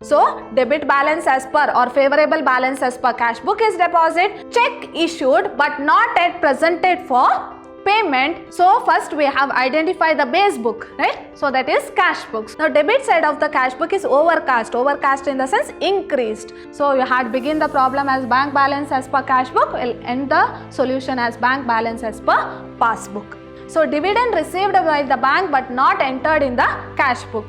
So debit balance as per or favorable balance as per cash book is deposit. Check issued but not yet presented for payment. So first we have identified the base book, right? So that is cash books. Now debit side of the cash book is overcast. Overcast in the sense increased. So you had begin the problem as bank balance as per cash book, will end the solution as bank balance as per passbook. So dividend received by the bank but not entered in the cash book.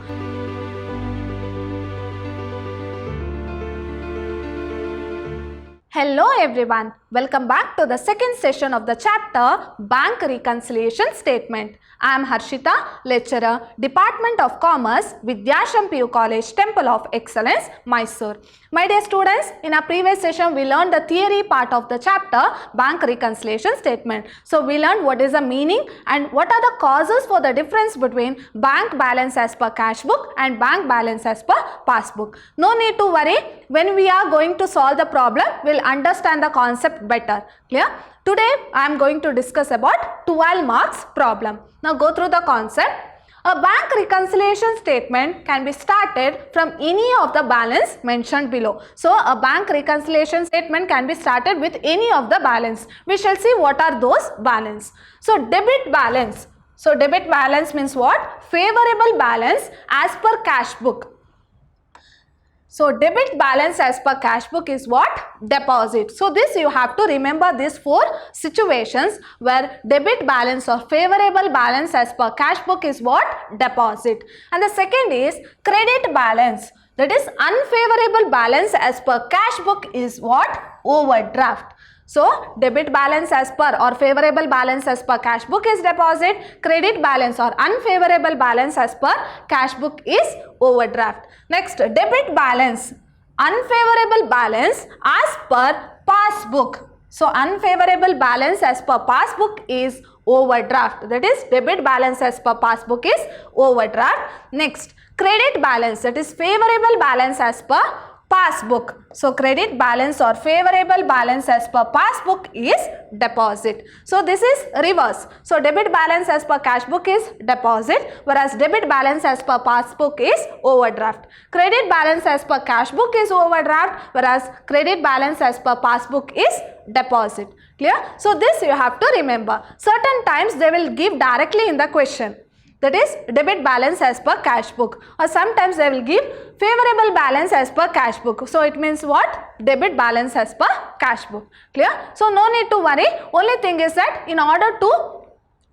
Hello everyone, welcome back to the second session of the chapter Bank Reconciliation Statement. I am Harshita, lecturer, Department of Commerce, Vidyashram PU College, Temple of Excellence, Mysore. My dear students, in our previous session we learned the theory part of the chapter Bank Reconciliation Statement. So we learned what is the meaning and what are the causes for the difference between bank balance as per cash book and bank balance as per passbook. No need to worry, when we are going to solve the problem, we'll understand the concept better. Clear? Today I am going to discuss about 12 marks problem. Now go through the concept. A bank reconciliation statement can be started from any of the balance mentioned below. So a bank reconciliation statement can be started with any of the balance. We shall see what are those balance. So debit balance. So debit balance means what? Favorable balance as per cash book. So debit balance as per cash book is what? Deposit. So this you have to remember these four situations where debit balance or favorable balance as per cash book is what? Deposit. And the second is credit balance. That is unfavorable balance as per cash book is what? Overdraft. So debit balance as per or favorable balance as per cash book is deposit. Credit balance or unfavorable balance as per cash book is overdraft. Next, debit balance, unfavorable balance as per passbook. So unfavorable balance as per passbook is overdraft. That is debit balance as per passbook is overdraft. Next, credit balance, that is favorable balance as per passbook. So credit balance or favorable balance as per passbook is deposit. So this is reverse. So debit balance as per cash book is deposit, whereas debit balance as per passbook is overdraft. Credit balance as per cash book is overdraft, whereas credit balance as per passbook is deposit. Clear? So this you have to remember. Certain times they will give directly in the question. That is debit balance as per cash book, or sometimes they will give favorable balance as per cash book. So it means what? Debit balance as per cash book. Clear? So no need to worry. Only thing is that in order to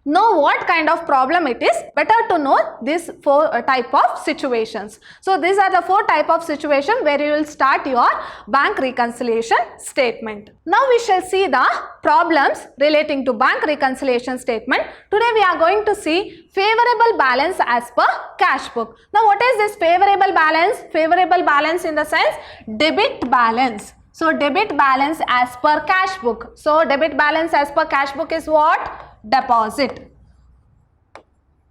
know what kind of problem it is, better to know these four type of situations. So these are the four type of situation where you will start your bank reconciliation statement. Now we shall see the problems relating to bank reconciliation statement. Today we are going to see favorable balance as per cash book. Now what is this favorable balance? Favorable balance in the sense debit balance. So debit balance as per cash book. So debit balance as per cash book is what? Deposit.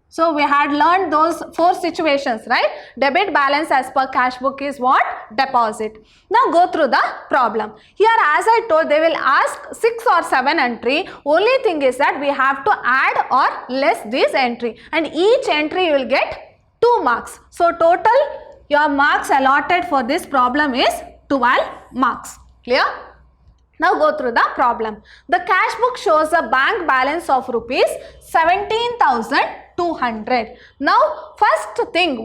So we had learned those four situations, right? Debit balance as per cash book is what? Deposit. Now go through the problem. Here as I told, they will ask 6 or 7 entry. Only thing is that we have to add or less this entry, and each entry you will get 2 marks. So total your marks allotted for this problem is 12 marks. Clear? Now go through the problem. The cash book shows a bank balance of rupees 17,200. Now first thing,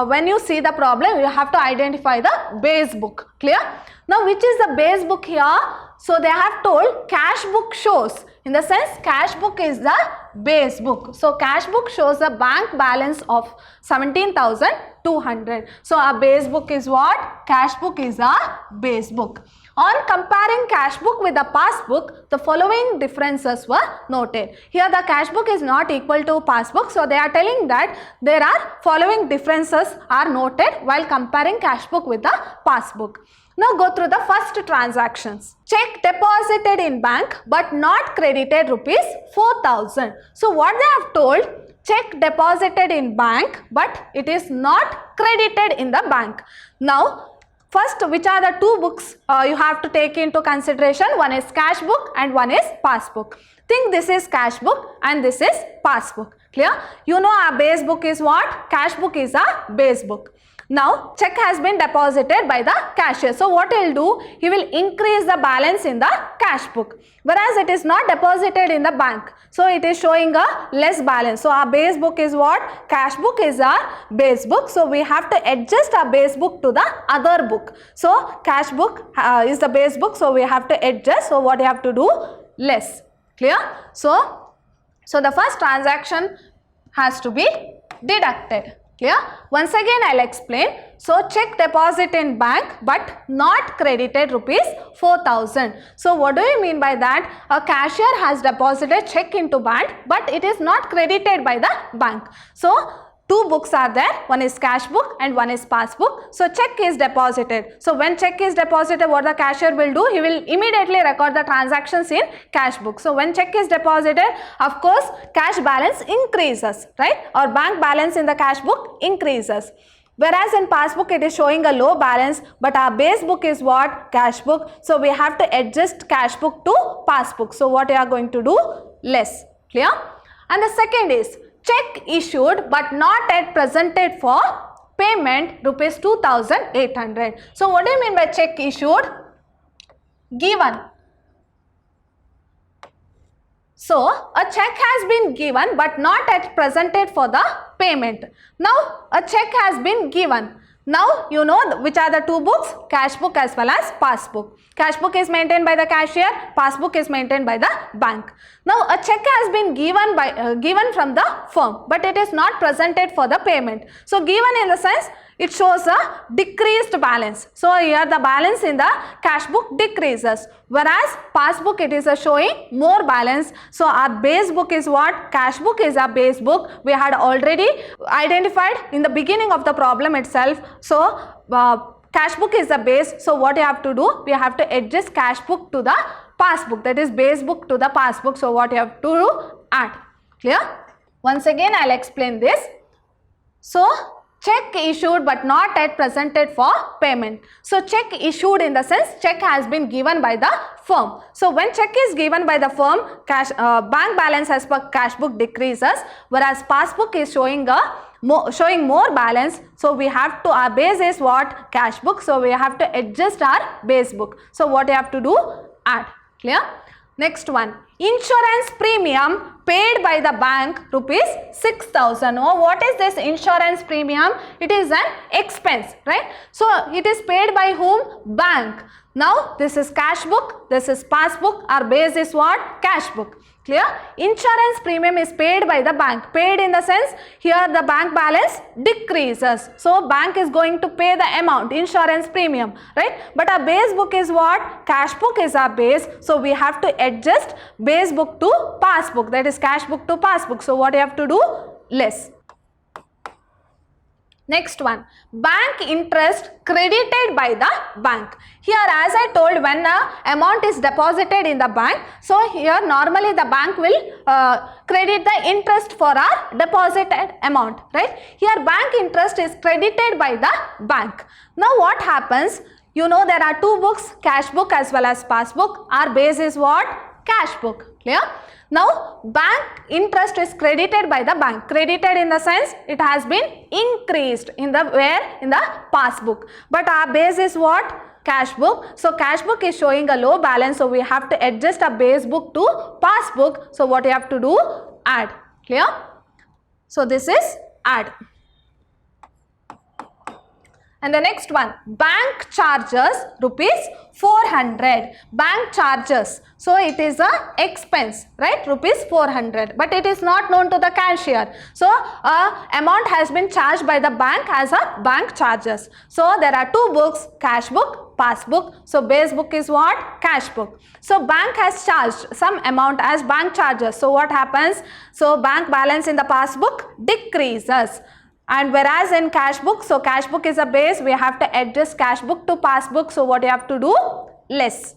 when you see the problem, you have to identify the base book. Clear? Now which is the base book here? So they have told cash book shows. In the sense cash book is the base book. So cash book shows a bank balance of 17,200. So a base book is what? Cash book is a base book. On comparing cash book with the passbook, the following differences were noted. Here the cash book is not equal to passbook. So they are telling that there are following differences are noted while comparing cash book with the passbook. Now go through the first transactions. Check deposited in bank but not credited rupees 4,000. So what they have told, check deposited in bank but it is not credited in the bank. Now first, which are the two books you have to take into consideration? One is cash book and one is passbook. Think this is cash book and this is passbook. Clear? You know our base book is what? Cash book is a base book. Now check has been deposited by the cashier. So what he will do? He will increase the balance in the cash book. Whereas it is not deposited in the bank. So it is showing a less balance. So our base book is what? Cash book is our base book. So we have to adjust our base book to the other book. So cash book is the base book. So we have to adjust. So what you have to do? Less. Clear? So the first transaction has to be deducted. Clear? Once again I will explain. So check deposit in bank but not credited rupees 4,000. So what do you mean by that? A cashier has deposited check into bank but it is not credited by the bank. So two books are there, one is cash book and one is passbook. So check is deposited. So when check is deposited, what the cashier will do? He will immediately record the transactions in cash book. So when check is deposited, of course cash balance increases, right? Or bank balance in the cash book increases. Whereas in passbook it is showing a low balance, but our base book is what? Cash book. So we have to adjust cash book to passbook. So what you are going to do? Less. Clear? And the second is check issued but not yet presented for payment rupees 2,800. So what do you mean by check issued? Given. So a check has been given but not yet presented for the payment. Now a check has been given. Now you know which are the two books? Cash book as well as passbook. Cash book is maintained by the cashier, passbook is maintained by the bank. Now a check has been given from the firm but it is not presented for the payment. So given in the sense it shows a decreased balance. So here the balance in the cash book decreases, whereas passbook it is showing more balance. So our base book is what? Cash book is our base book. We had already identified in the beginning of the problem itself. So cash book is the base. So what you have to do? We have to adjust cash book to the passbook, that is base book to the passbook. So what you have to do? Add. Clear? Once again I will explain this. So check issued but not yet presented for payment. So check issued in the sense check has been given by the firm. So when check is given by the firm, bank balance as per cash book decreases, whereas passbook is showing more balance. So we have to, our base is what? Cash book. So we have to adjust our base book. So what you have to do? Add. Clear? Next one, insurance premium paid by the bank rupees 6,000. Oh, what is this insurance premium? It is an expense, right? So it is paid by whom? Bank. Now this is cash book, this is passbook, our base is what? Cash book. Clear? Insurance premium is paid by the bank. Paid in the sense here the bank balance decreases. So bank is going to pay the amount, insurance premium, right? But our base book is what? Cash book is our base. So we have to adjust base book to passbook, that is cash book to passbook. So what you have to do? Less. Next one, bank interest credited by the bank. Here as I told, when a amount is deposited in the bank, so here normally the bank will credit the interest for our deposited amount, right? Here bank interest is credited by the bank. Now what happens? You know there are two books, cash book as well as passbook. Our base is what? Cash book. Clear? Now bank interest is credited by the bank. Credited in the sense it has been increased in the where? In the passbook. But our base is what? Cash book. So cash book is showing a low balance. So we have to adjust our base book to passbook. So what you have to do? Add. Clear? So this is add. And the next one, bank charges rupees 400. Bank charges. So it is a expense, right? Rupees 400. But it is not known to the cashier. So amount has been charged by the bank as a bank charges. So there are two books, cash book, passbook. So base book is what? Cash book. So bank has charged some amount as bank charges. So what happens? So bank balance in the passbook decreases. And whereas in cash book, so cash book is a base, we have to adjust cash book to passbook. So what you have to do? Less.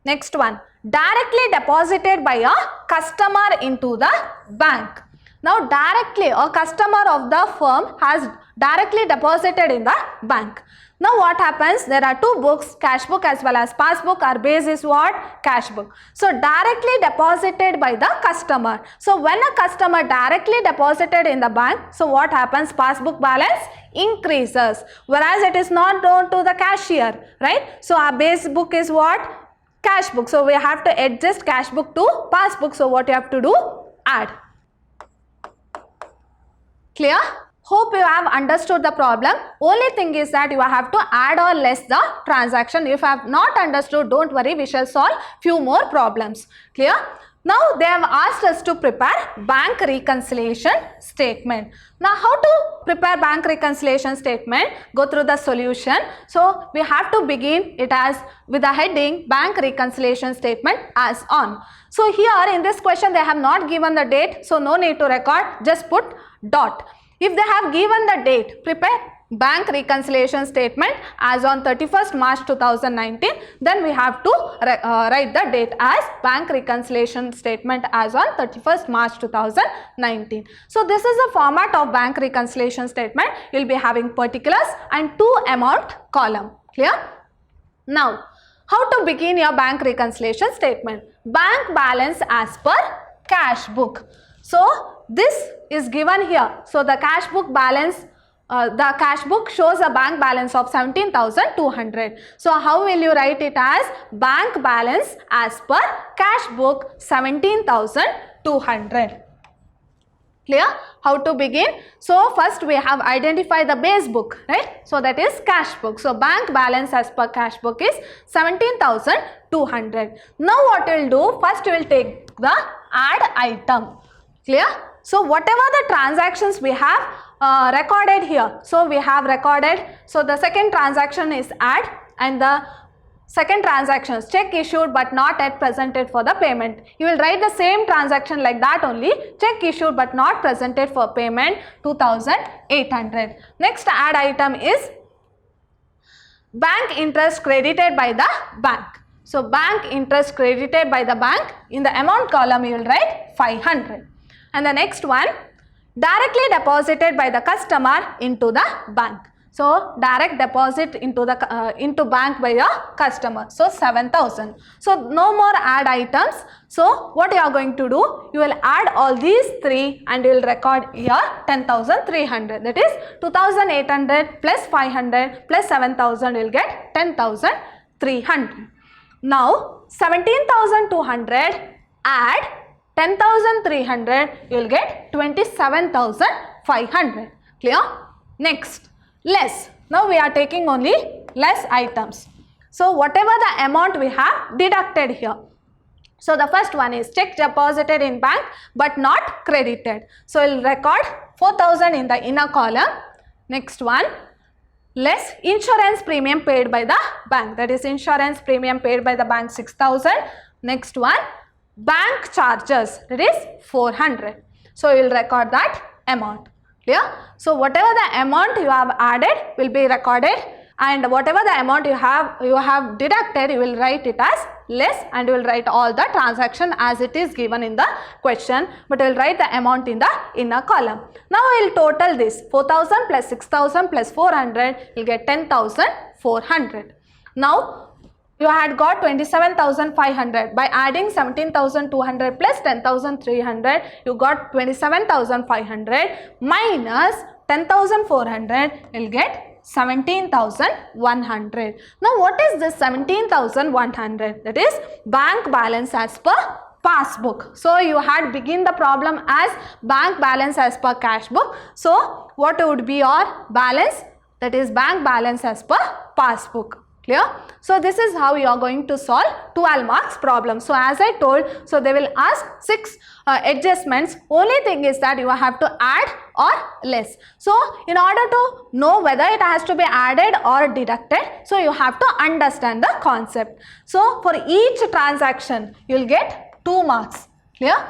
Next one, directly deposited by a customer into the bank. Now directly a customer of the firm has directly deposited in the bank. Now what happens? There are two books, cash book as well as passbook. Our base is what? Cash book. So directly deposited by the customer. So when a customer directly deposited in the bank, so what happens? Passbook balance increases, whereas it is not known to the cashier, right? So our base book is what? Cash book. So we have to adjust cash book to passbook. So what you have to do? Add. Clear? Hope you have understood the problem. Only thing is that you have to add or less the transaction. If you have not understood, don't worry, we shall solve few more problems. Clear? Now they have asked us to prepare bank reconciliation statement. Now how to prepare bank reconciliation statement? Go through the solution. So we have to begin it as with the heading bank reconciliation statement as on. So here in this question they have not given the date, so no need to record, just put dot. If they have given the date, prepare bank reconciliation statement as on 31st March 2019, then we have to write the date as bank reconciliation statement as on 31st March 2019. So this is the format of bank reconciliation statement. You will be having particulars and two amount column. Clear? Now, how to begin your bank reconciliation statement? Bank balance as per cash book. So this is given here. So the cash book balance, the cash book shows a bank balance of 17,200. So how will you write it as bank balance as per cash book 17,200? Clear? How to begin? So first we have identified the base book, right? So that is cash book. So bank balance as per cash book is 17,200. Now what we will do? First we will take the add item. Clear? So whatever the transactions we have recorded here, so we have recorded, so the second transaction is add, and the second transaction is check issued but not yet presented for the payment. You will write the same transaction like that only, check issued but not presented for payment 2,800. Next add item is bank interest credited by the bank. So bank interest credited by the bank, in the amount column you will write 500. And the next one, directly deposited by the customer into the bank. So direct deposit into the into bank by your customer. So 7,000. So no more add items. So what you are going to do? You will add all these three and you will record here 10,300. That is 2,800 plus 500 plus 7,000 will get 10,300. Now 17,200 add 10,300, you will get 27,500. Clear? Next, less. Now we are taking only less items. So whatever the amount we have deducted here. So the first one is check deposited in bank but not credited. So we will record 4,000 in the inner column. Next one, less insurance premium paid by the bank. That is insurance premium paid by the bank 6,000. Next one, bank charges, that is 400. So you will record that amount. Clear? So whatever the amount you have added will be recorded, and whatever the amount you have deducted, you will write it as less, and you will write all the transaction as it is given in the question, but you will write the amount in the inner column. Now I will total this 4,000 plus 6,000 plus 400, you will get 10,400. Now you had got 27,500. By adding 17,200 plus 10,300, you got 27,500 minus 10,400, you will get 17,100. Now what is this 17,100? That is bank balance as per passbook. So you had begin the problem as bank balance as per cash book. So what would be your balance? That is bank balance as per passbook. Clear? So this is how you are going to solve 12 marks problem. So as I told, so they will ask 6 adjustments. Only thing is that you have to add or less. So in order to know whether it has to be added or deducted, so you have to understand the concept. So for each transaction you will get 2 marks. Clear?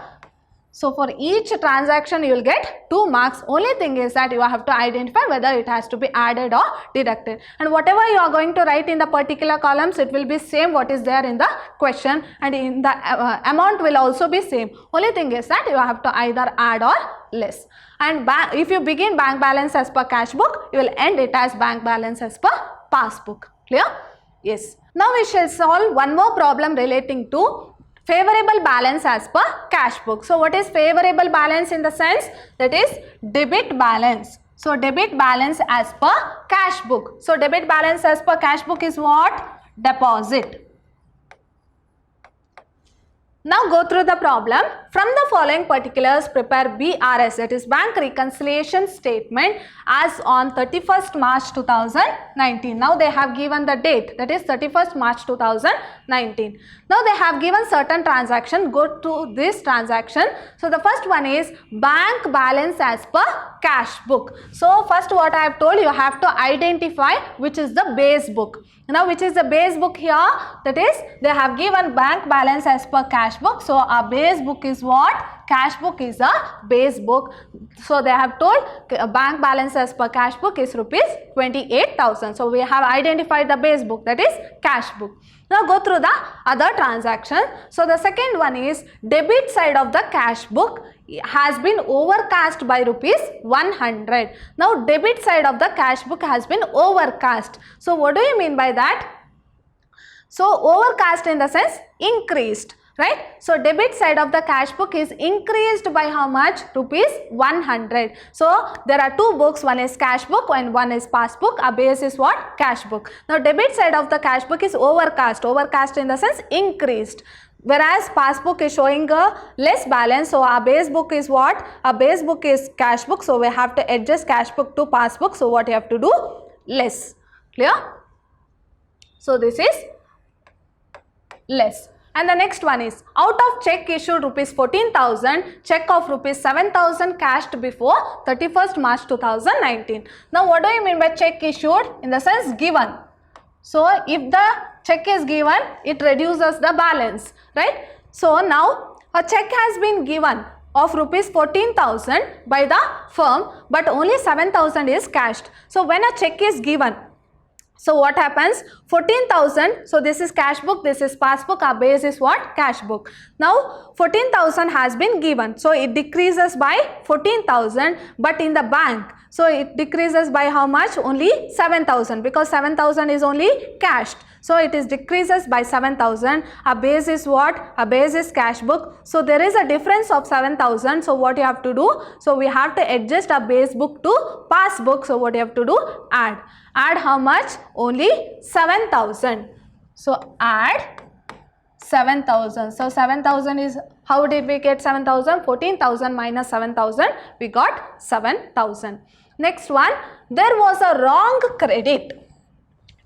So for each transaction you will get 2 marks. Only thing is that you have to identify whether it has to be added or deducted. And whatever you are going to write in the particular columns, it will be same what is there in the question, and in the amount will also be same. Only thing is that you have to either add or less. And if you begin bank balance as per cash book, you will end it as bank balance as per passbook. Clear? Yes. Now we shall solve one more problem relating to favorable balance as per cash book. So what is favorable balance in the sense? That is debit balance. So debit balance as per cash book. So debit balance as per cash book is what? Deposit. Now go through the problem. From the following particulars, prepare BRS, that is Bank Reconciliation Statement, as on 31st March 2019. Now they have given the date, that is 31st March 2019. Now they have given certain transaction. Go to this transaction. So the first one is bank balance as per cash book. So first what I have told you, have to identify which is the base book. Now which is the base book here? That is, they have given bank balance as per cash book. So our base book is what? Cash book is a base book. So they have told bank balance as per cash book is rupees 28,000. So we have identified the base book, that is cash book. Now go through the other transaction. So the second one is debit side of the cash book has been overcast by rupees 100. Now debit side of the cash book has been overcast. So what do you mean by that? So overcast in the sense increased, right? So debit side of the cash book is increased by how much? Rupees 100. So there are two books, one is cash book and one is passbook. Our base is what? Cash book. Now debit side of the cash book is overcast. Overcast in the sense increased. Whereas passbook is showing a less balance. So our base book is what? Our base book is cash book. So we have to adjust cash book to passbook. So what you have to do? Less. Clear? So this is less. And the next one is out of check issued rupees 14,000, check of rupees 7,000 cashed before 31st March 2019. Now what do you mean by check issued? In the sense given. So if the check is given, it reduces the balance, right? So now a check has been given of rupees 14,000 by the firm, but only 7,000 is cashed. So when a check is given, so what happens? 14,000, so this is cash book, this is passbook, our base is what? Cash book. Now 14,000 has been given, so it decreases by 14,000, but in the bank, so it decreases by how much? Only 7,000, because 7,000 is only cashed. So it is decreases by 7,000. Our base is what? Our base is cash book. So there is a difference of 7,000. So what you have to do? So we have to adjust our base book to passbook. So what you have to do? Add. Add how much? Only 7,000. So add 7,000. So 7,000 is, how did we get 7,000? 14,000 minus 7,000, we got 7,000. Next one, there was a wrong credit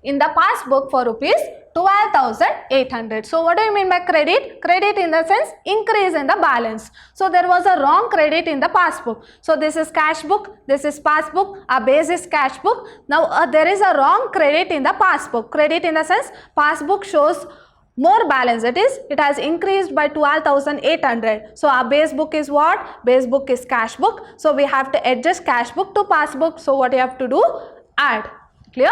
in the passbook for rupees 12,800. So what do you mean by credit? Credit in the sense increase in the balance. So there was a wrong credit in the passbook. So this is cash book, this is passbook, our base is cash book. Now there is a wrong credit in the passbook. Credit in the sense passbook shows more balance, that is, it has increased by 12,800. So our base book is what? Base book is cash book. So we have to adjust cash book to passbook. So what you have to do? Add. Clear?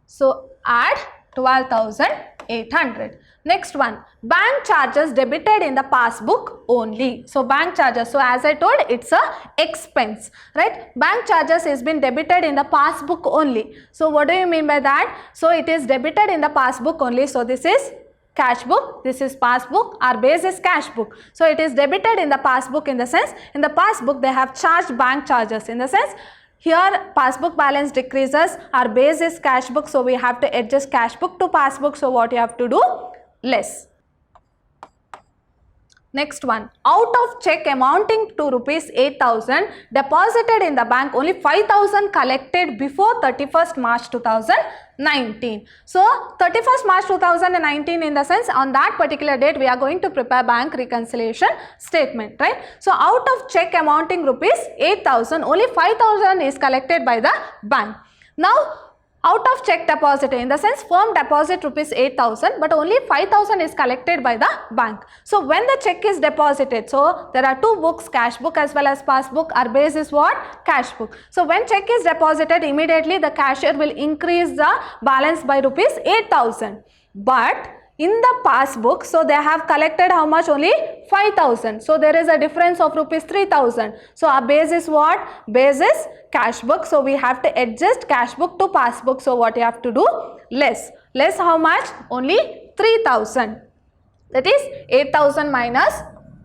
So add 12,800. Next one, bank charges debited in the passbook only. So bank charges, so as I told, it's a expense, right? Bank charges has been debited in the passbook only. So what do you mean by that? So it is debited in the passbook only. So this is cash book, this is passbook, our base is cash book. So it is debited in the passbook in the sense, in the passbook they have charged bank charges, in the sense here passbook balance decreases, our base is cash book, so we have to adjust cash book to passbook. So what you have to do? Less. Next one, out of check amounting to rupees 8,000 deposited in the bank, only 5,000 collected before 31st March 2019. So 31st March 2019 in the sense on that particular date we are going to prepare bank reconciliation statement, right? So out of check amounting rupees 8,000, only 5,000 is collected by the bank. Now out of check deposit, in the sense firm deposit rupees 8,000, but only 5,000 is collected by the bank. So when the check is deposited, so there are two books, cash book as well as passbook. Our base is what? Cash book. So when check is deposited, immediately the cashier will increase the balance by rupees 8,000. But in the passbook, so they have collected how much? Only 5,000. So there is a difference of rupees 3,000. So our base is what? Base is cash book. So we have to adjust cash book to passbook. So what you have to do? Less. Less how much? Only 3,000. That is 8,000 minus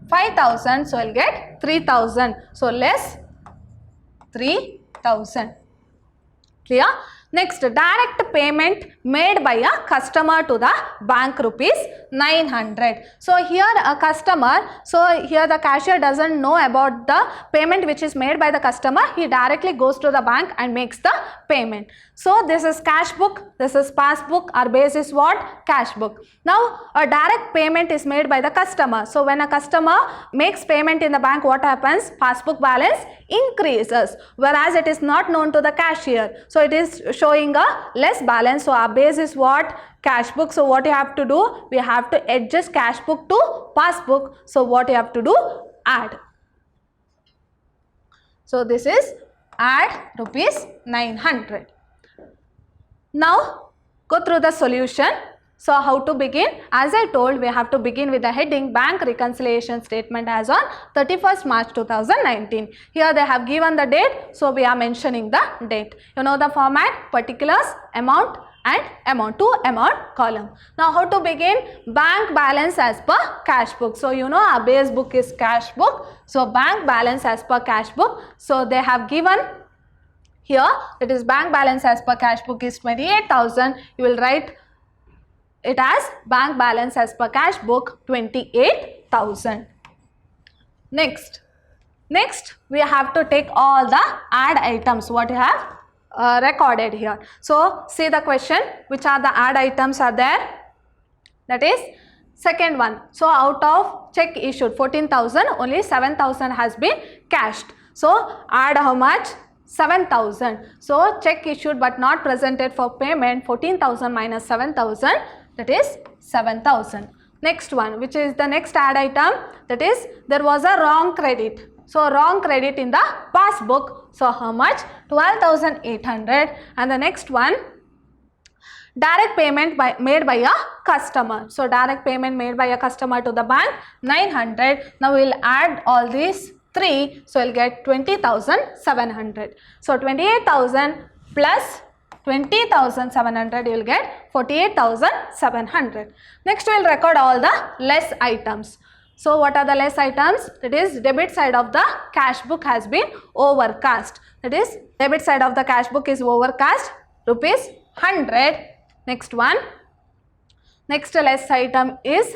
5,000. So I'll get 3,000. So less 3,000. Clear? Next, direct payment made by a customer to the bank rupees 900. So here a customer, so here the cashier doesn't know about the payment which is made by the customer. He directly goes to the bank and makes the payment. So this is cash book, this is passbook. Our base is what? Cash book. Now a direct payment is made by the customer. So when a customer makes payment in the bank, what happens? Passbook balance increases, whereas it is not known to the cashier. So it is showing a less balance. So our base is what? Cash book. So what you have to do? We have to adjust cash book to passbook. So what you have to do? Add. So this is add rupees 900. Now go through the solution. So how to begin? As I told, we have to begin with the heading bank reconciliation statement as on 31st March 2019. Here they have given the date, so we are mentioning the date. You know the format, particulars, amount and amount, two amount column. Now how to begin? Bank balance as per cash book. So you know our base book is cash book. So bank balance as per cash book. So they have given here, it is bank balance as per cash book is 28,000. You will write it as bank balance as per cash book 28,000. Next we have to take all the add items what you have recorded here. So see the question, which are the add items are there? That is second one. So out of check issued 14,000, only 7,000 has been cashed. So add how much? 7,000. So check issued but not presented for payment, 14,000 minus 7,000, that is 7,000. Next one, which is the next add item, that is there was a wrong credit. So wrong credit in the passbook. So how much? 12,800. And the next one, direct payment made by a customer. So direct payment made by a customer to the bank 900. Now we will add all these three. So we'll get 20,700. So 28,000 plus 20,700, you will get 48,700. Next we will record all the less items. So what are the less items? That is debit side of the cash book has been overcast. That is debit side of the cash book is overcast rupees 100. Next one. Next less item is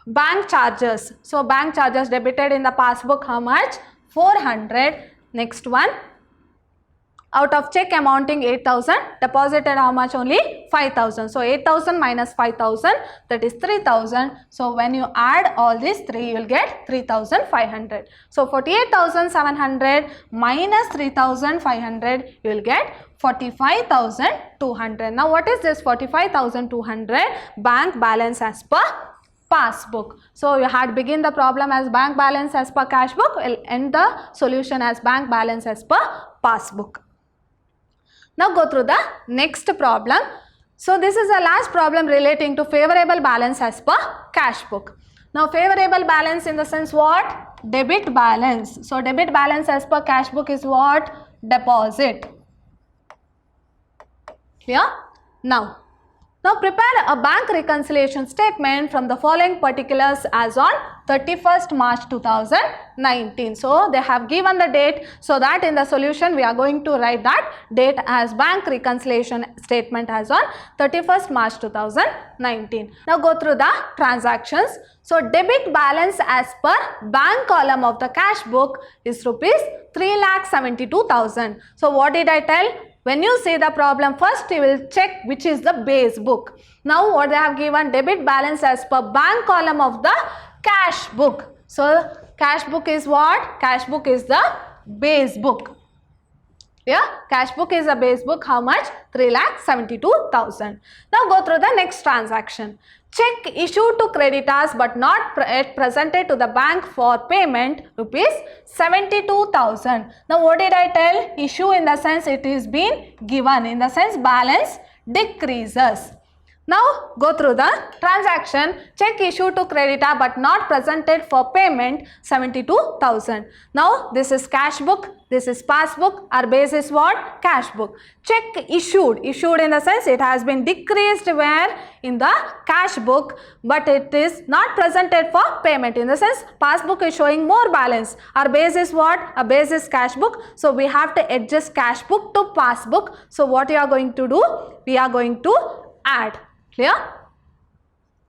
bank charges. So bank charges debited in the passbook how much? 400. Next one. Out of check amounting 8,000, deposited how much? Only 5,000. So 8,000 minus 5,000, that is 3,000. So when you add all these three, you will get 3,500. So 48,700 minus 3,500, you will get 45,200. Now what is this 45,200? Bank balance as per passbook. So you had begin the problem as bank balance as per cash book, will end the solution as bank balance as per passbook. Now go through the next problem. So this is the last problem relating to favorable balance as per cash book. Now favorable balance in the sense what? Debit balance. So debit balance as per cash book is what? Deposit. Clear? Now prepare a bank reconciliation statement from the following particulars as on 31st March 2019. So they have given the date, so that in the solution we are going to write that date as bank reconciliation statement as on 31st March 2019. Now go through the transactions. So debit balance as per bank column of the cash book is rupees 3,72,000. So what did I tell? When you see the problem, first you will check which is the base book. Now what they have given, debit balance as per bank column of the cash book. So cash book is what? Cash book is the base book. Yeah, cash book is a base book. How much? 3,72,000. Now go through the next transaction. Check issued to creditors but not presented to the bank for payment, rupees 72,000. Now what did I tell? Issue in the sense it is been given, in the sense balance decreases. Now go through the transaction. Check issued to creditor but not presented for payment, 72,000. Now this is cash book, this is passbook. Our base is what? Cash book. Check issued. Issued in the sense it has been decreased where? In the cash book, but it is not presented for payment. In the sense passbook is showing more balance. Our base is what? Our base is cash book. So we have to adjust cash book to passbook. So what we are going to do? We are going to add. Clear?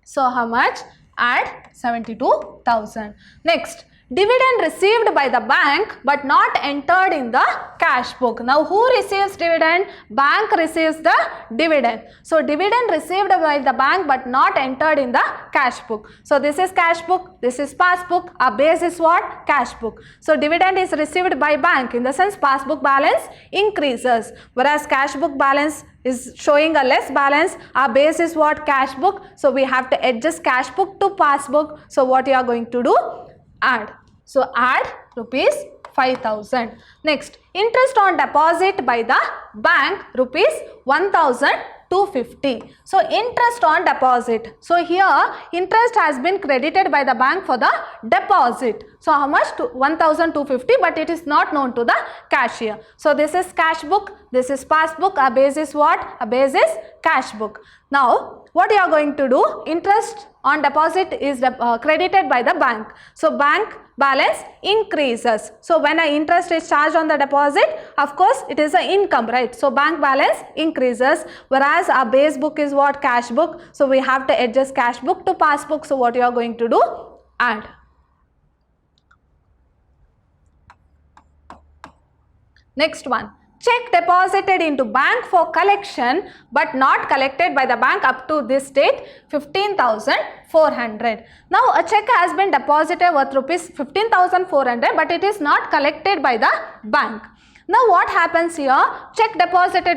So how much? Add 72,000. Next, dividend received by the bank but not entered in the cash book. Now who receives dividend? Bank receives the dividend. So dividend received by the bank but not entered in the cash book. So this is cash book, this is passbook. Our base is what? Cash book. So dividend is received by bank, in the sense passbook balance increases, whereas cash book balance is showing a less balance. Our base is what? Cash book. So we have to adjust cash book to passbook. So what you are going to do? Add. So add rupees 5,000. Next, interest on deposit by the bank, rupees 1,250. So interest on deposit. So here interest has been credited by the bank for the deposit. So how much? 1,250, but it is not known to the cashier. So this is cash book, this is passbook. Our base is what? Our base is cash book. Now what you are going to do? Interest on deposit is credited by the bank. So bank balance increases. So when an interest is charged on the deposit, of course it is an income, right? So bank balance increases, whereas our base book is what? Cash book. So we have to adjust cash book to passbook. So what you are going to do? Add. Next one. Check deposited into bank for collection but not collected by the bank up to this date, 15,400. Now a check has been deposited worth rupees 15,400, but it is not collected by the bank. Now what happens here? Check deposited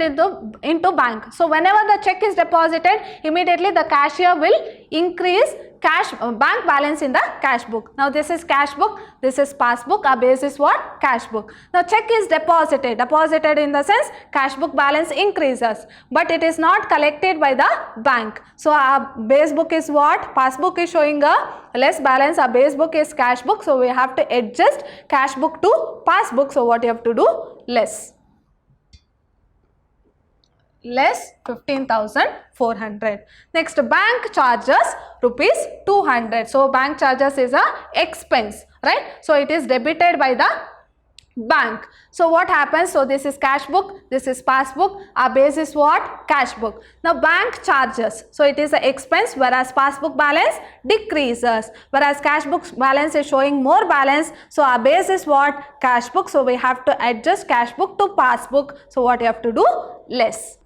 into bank. So whenever the check is deposited, immediately the cashier will increase bank balance in the cash book. Now this is cash book, this is passbook. Our base is what? Cash book. Now check is deposited. Deposited in the sense cash book balance increases, but it is not collected by the bank. So our base book is what? Passbook is showing a less balance. Our base book is cash book. So we have to adjust cash book to passbook. So what you have to do? Less 15,400. Next, bank charges rupees 200. So bank charges is a expense, right? So it is debited by the bank. So what happens? So this is cash book, this is passbook. Our base is what? Cash book. Now bank charges, so it is an expense, whereas passbook balance decreases, whereas cash book balance is showing more balance. So our base is what? Cash book. So we have to adjust cash book to passbook. So what you have to do? Less.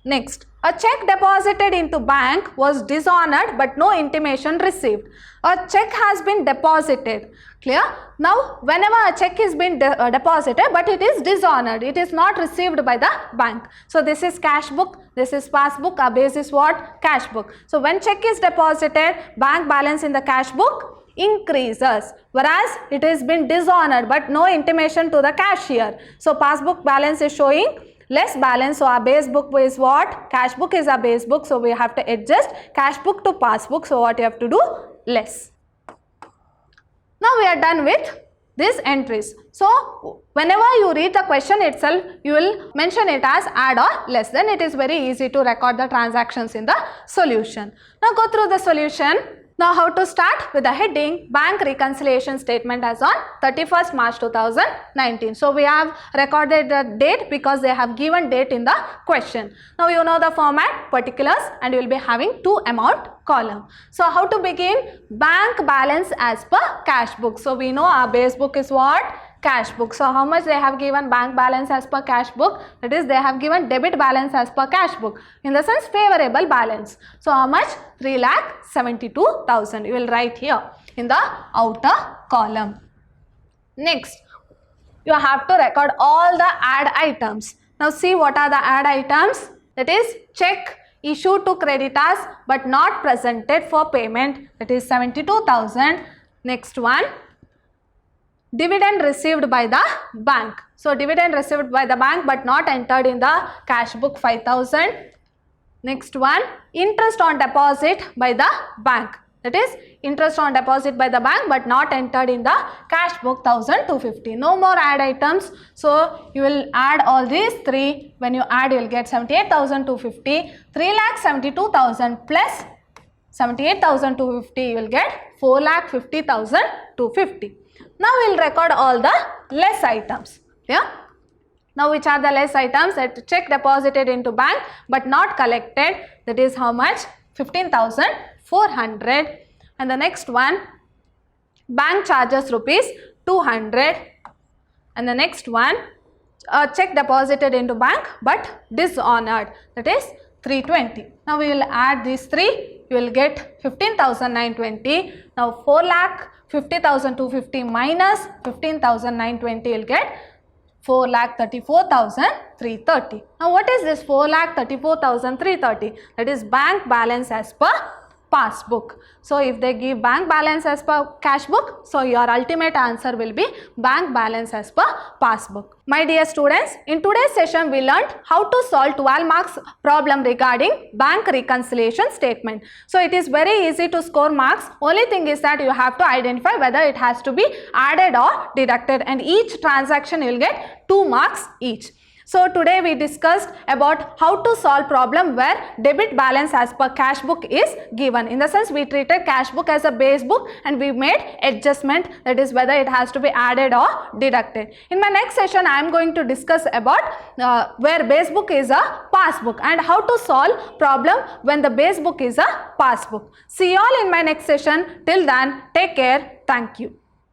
Next, a check deposited into bank was dishonored but no intimation received. A check has been deposited. Clear? Now, whenever a check is been deposited but it is dishonored, it is not received by the bank. So this is cash book, this is passbook. Our base is what? Cash book. So when check is deposited, bank balance in the cash book increases, whereas it has been dishonored but no intimation to the cashier. So passbook balance is showing less balance. So our base book is what? Cash book is our base book. So we have to adjust cash book to passbook. So what you have to do? Less. Now we are done with these entries. So whenever you read the question itself, you will mention it as add or less. Then it is very easy to record the transactions in the solution. Now go through the solution. Now how to start? With the heading bank reconciliation statement as on 31st March 2019. So we have recorded the date because they have given date in the question. Now you know the format, particulars, and you will be having two amount column. So how to begin? Bank balance as per cash book. So we know our base book is what? Cash book. So how much they have given bank balance as per cash book? That is, they have given debit balance as per cash book, in the sense favorable balance. So how much? 3,72,000. You will write here in the outer column. Next, you have to record all the add items. Now see what are the add items. That is check issued to creditors but not presented for payment, that is 72,000. Next one, dividend received by the bank. So dividend received by the bank but not entered in the cash book, 5,000. Next one, interest on deposit by the bank. That is interest on deposit by the bank but not entered in the cash book, 1,250. No more add items. So you will add all these three. When you add, you will get 78,250. 3,72,000 plus 78,250, you will get 4,50,250. Now we will record all the less items. Yeah. Now which are the less items? That check deposited into bank but not collected. That is how much? 15,400. And the next one, bank charges rupees 200. And the next one, check deposited into bank but dishonored. That is 320. Now we will add these three. You will get 15,920. Now 4,50,250 minus 15,920, you will get 4,34,330. Now what is this 4,34,330? That is bank balance as per passbook. So if they give bank balance as per cash book, so your ultimate answer will be bank balance as per passbook. My dear students, in today's session we learned how to solve 12 marks problem regarding bank reconciliation statement. So it is very easy to score marks. Only thing is that you have to identify whether it has to be added or deducted, and each transaction you will get 2 marks each. So today we discussed about how to solve problem where debit balance as per cash book is given. In the sense, we treated cash book as a base book and we made adjustment, that is whether it has to be added or deducted. In my next session I am going to discuss about where base book is a passbook and how to solve problem when the base book is a passbook. See you all in my next session. Till then, take care. Thank you.